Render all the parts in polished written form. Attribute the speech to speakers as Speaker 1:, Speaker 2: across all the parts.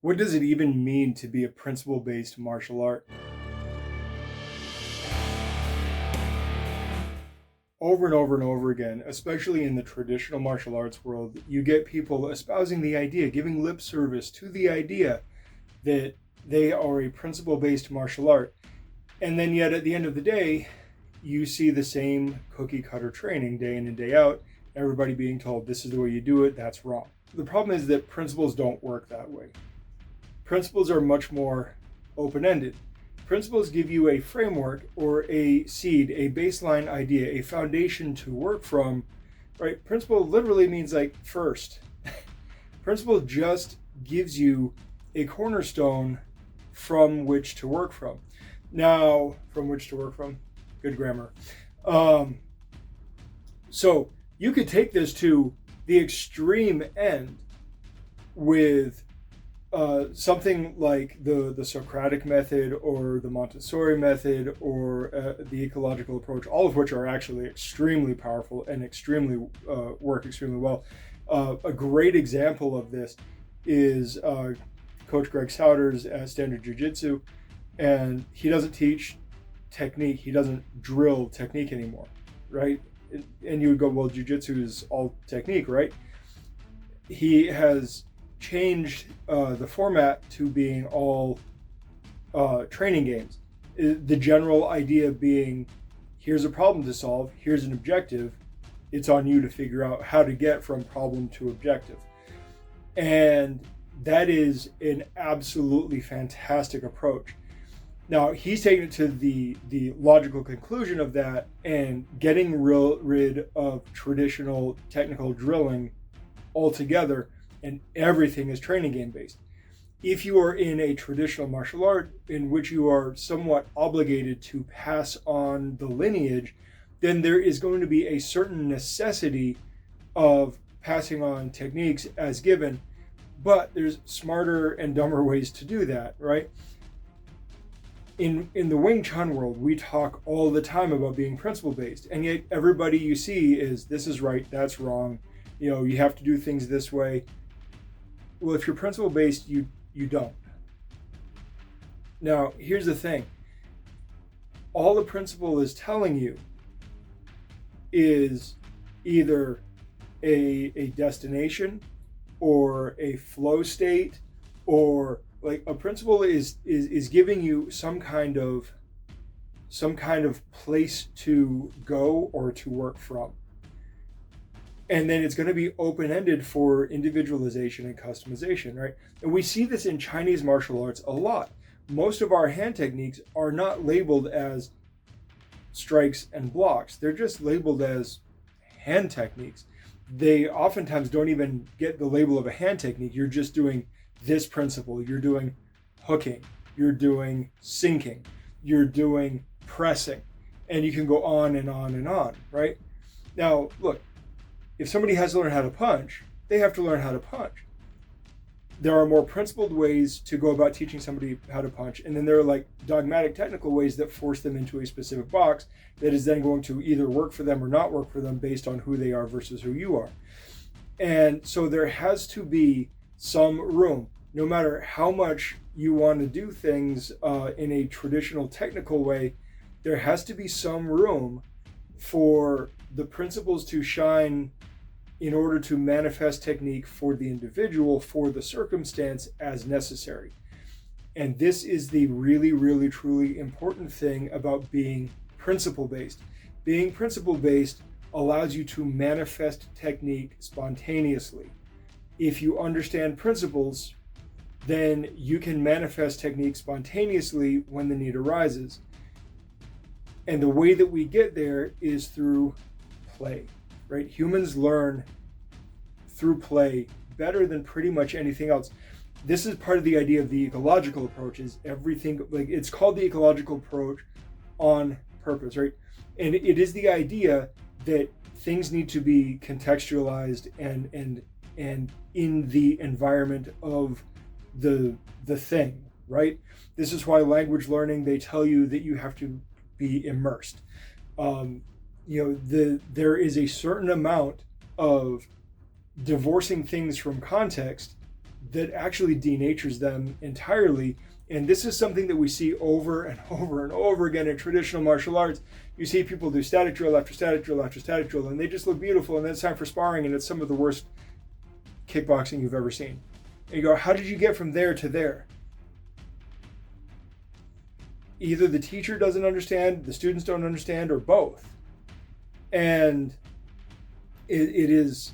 Speaker 1: What does it even mean to be a principle-based martial art? Over and over and over again, especially in the traditional martial arts world, you get people espousing the idea, giving lip service to the idea that they are a principle-based martial art. And then yet at the end of the day, you see the same cookie cutter training day in and day out, everybody being told this is the way you do it, that's wrong. The problem is that principles don't work that way. Principles are much more open-ended. Principles give you a framework or a seed, a baseline idea, a foundation to work from, right? Principle literally means like first. Principle just gives you a cornerstone from which to work from. Now, from which to work from, good grammar. So you could take this to the extreme end with something like the Socratic method or the Montessori method or the ecological approach, all of which are actually extremely powerful and extremely work extremely well. A great example of this is Coach Greg Souders at Standard Jiu-Jitsu, and he doesn't teach technique, he doesn't drill technique anymore, right? And you would go, well, Jiu-Jitsu is all technique, right? He has changed the format to being all training games. The general idea being, here's a problem to solve, here's an objective, it's on you to figure out how to get from problem to objective. And that is an absolutely fantastic approach. Now, he's taken it to the logical conclusion of that and getting rid of traditional technical drilling altogether, and everything is training game based. If you are in a traditional martial art in which you are somewhat obligated to pass on the lineage, then there is going to be a certain necessity of passing on techniques as given, but there's smarter and dumber ways to do that, right? In the Wing Chun world, we talk all the time about being principle based, and yet everybody you see is, this is right, that's wrong, you have to do things this way. Well, if you're principle based, you don't. Now, here's the thing. All the principle is telling you is either a destination or a flow state, or like a principle is giving you some kind of place to go or to work from. And then it's going to be open-ended for individualization and customization, right? And we see this in Chinese martial arts a lot. Most of our hand techniques are not labeled as strikes and blocks. They're just labeled as hand techniques. They oftentimes don't even get the label of a hand technique. You're just doing this principle. You're doing hooking. You're doing sinking. You're doing pressing. And you can go on and on and on, right? Now, look, if somebody has to learn how to punch, they have to learn how to punch. There are more principled ways to go about teaching somebody how to punch, and then there are like dogmatic technical ways that force them into a specific box that is then going to either work for them or not work for them based on who they are versus who you are. And so there has to be some room, no matter how much you want to do things in a traditional technical way, there has to be some room for the principles to shine in order to manifest technique for the individual, for the circumstance as necessary. And this is the really, really, truly important thing about being principle-based. Being principle-based allows you to manifest technique spontaneously. If you understand principles, then you can manifest technique spontaneously when the need arises. And the way that we get there is through play, right? Humans learn through play better than pretty much anything else. This is part of the idea of the ecological approach, is everything, like it's called the ecological approach on purpose, right? And it is the idea that things need to be contextualized and in the environment of the thing, right? This is why language learning, they tell you that you have to be immersed. There is a certain amount of divorcing things from context that actually denatures them entirely. And this is something that we see over and over and over again in traditional martial arts. You see people do static drill after static drill after static drill, and they just look beautiful, and then it's time for sparring, and it's some of the worst kickboxing you've ever seen. And you go, how did you get from there to there? Either the teacher doesn't understand, the students don't understand, or both. And it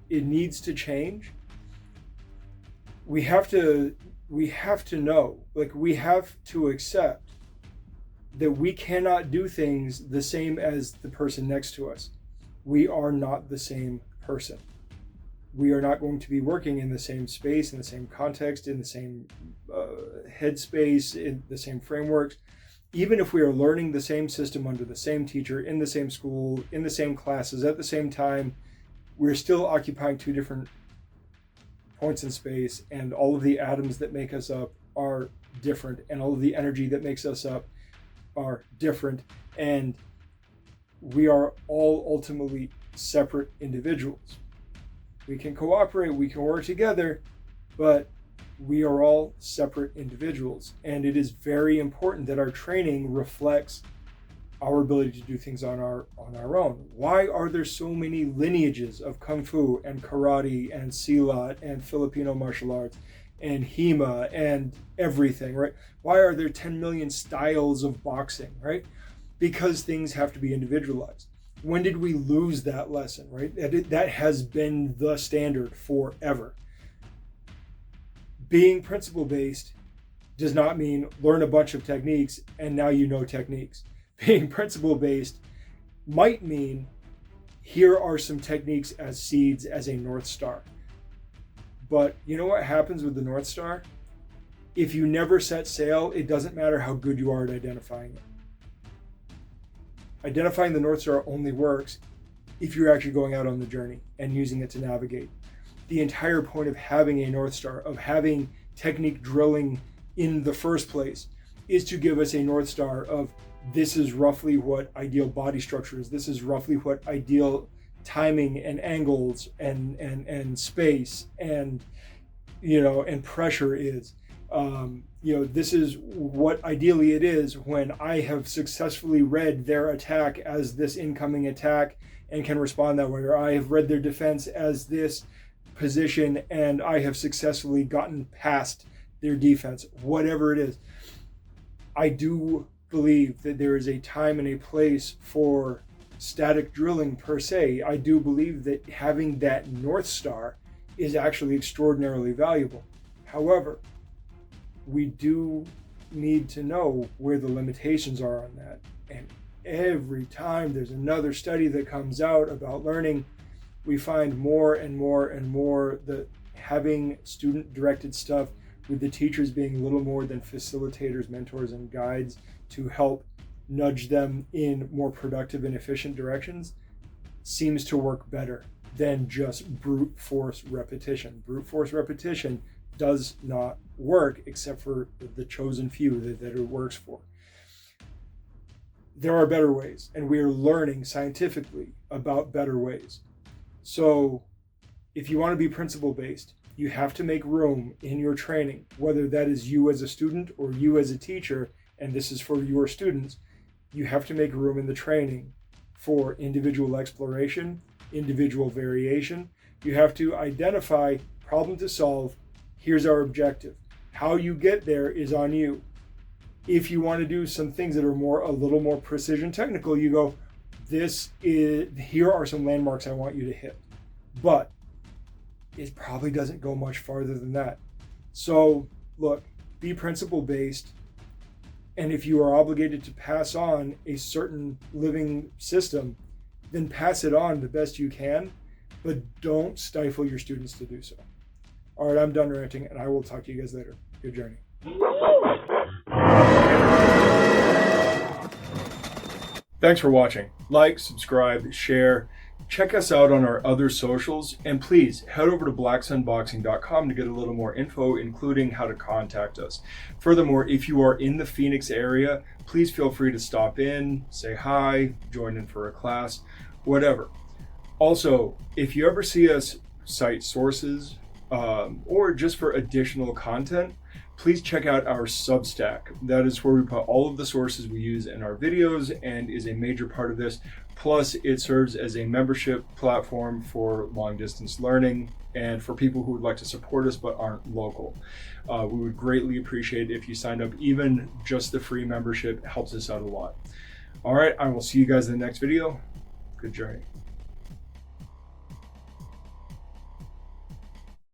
Speaker 1: needs to change. We have to know, like, we have to accept that we cannot do things the same as the person next to us. We are not the same person. We are not going to be working in the same space, in the same context, in the same headspace, in the same frameworks. Even if we are learning the same system under the same teacher, in the same school, in the same classes, at the same time, we're still occupying two different points in space, and all of the atoms that make us up are different, and all of the energy that makes us up are different, and we are all ultimately separate individuals. We can cooperate, we can work together, but we are all separate individuals, and it is very important that our training reflects our ability to do things on our own. Why are there so many lineages of Kung Fu and Karate and Silat and Filipino martial arts and HEMA and everything, right? Why are there 10 million styles of boxing, right? Because things have to be individualized. When did we lose that lesson, right? That has been the standard forever. Being principle-based does not mean learn a bunch of techniques and now you know techniques. Being principle-based might mean here are some techniques as seeds, as a North Star. But you know what happens with the North Star? If you never set sail, it doesn't matter how good you are at identifying it. Identifying the North Star only works if you're actually going out on the journey and using it to navigate. The entire point of having a North Star, of having technique drilling in the first place, is to give us a North Star of this is roughly what ideal body structure is. This is roughly what ideal timing and angles and space and and pressure is. This is what ideally it is when I have successfully read their attack as this incoming attack and can respond that way, or I have read their defense as this position and I have successfully gotten past their defense, whatever it is. I do believe that there is a time and a place for static drilling per se. I do believe that having that North Star is actually extraordinarily valuable. However, we do need to know where the limitations are on that. And every time there's another study that comes out about learning, we find more and more and more that having student-directed stuff with the teachers being little more than facilitators, mentors, and guides to help nudge them in more productive and efficient directions seems to work better than just brute force repetition. Brute force repetition does not work except for the chosen few that it works for. There are better ways, and we are learning scientifically about better ways. So if you want to be principle-based, you have to make room in your training, whether that is you as a student or you as a teacher, and this is for your students. You have to make room in the training for individual exploration, individual variation. You have to identify problem to solve. Here's our objective. How you get there is on you. If you want to do some things that are a little more precision technical, you go, here are some landmarks I want you to hit. But it probably doesn't go much farther than that. So look, be principle-based. And if you are obligated to pass on a certain living system, then pass it on the best you can, but don't stifle your students to do so. All right, I'm done ranting, and I will talk to you guys later. Good journey. Thanks for watching. Like, subscribe, share. Check us out on our other socials, and please head over to blacksunboxing.com to get a little more info, including how to contact us. Furthermore, if you are in the Phoenix area, please feel free to stop in, say hi, join in for a class, whatever. Also, if you ever see us cite sources or just for additional content, please check out our Substack. That is where we put all of the sources we use in our videos and is a major part of this. Plus, it serves as a membership platform for long distance learning and for people who would like to support us but aren't local. We would greatly appreciate it if you signed up. Even just the free membership helps us out a lot. All right, I will see you guys in the next video. Good journey.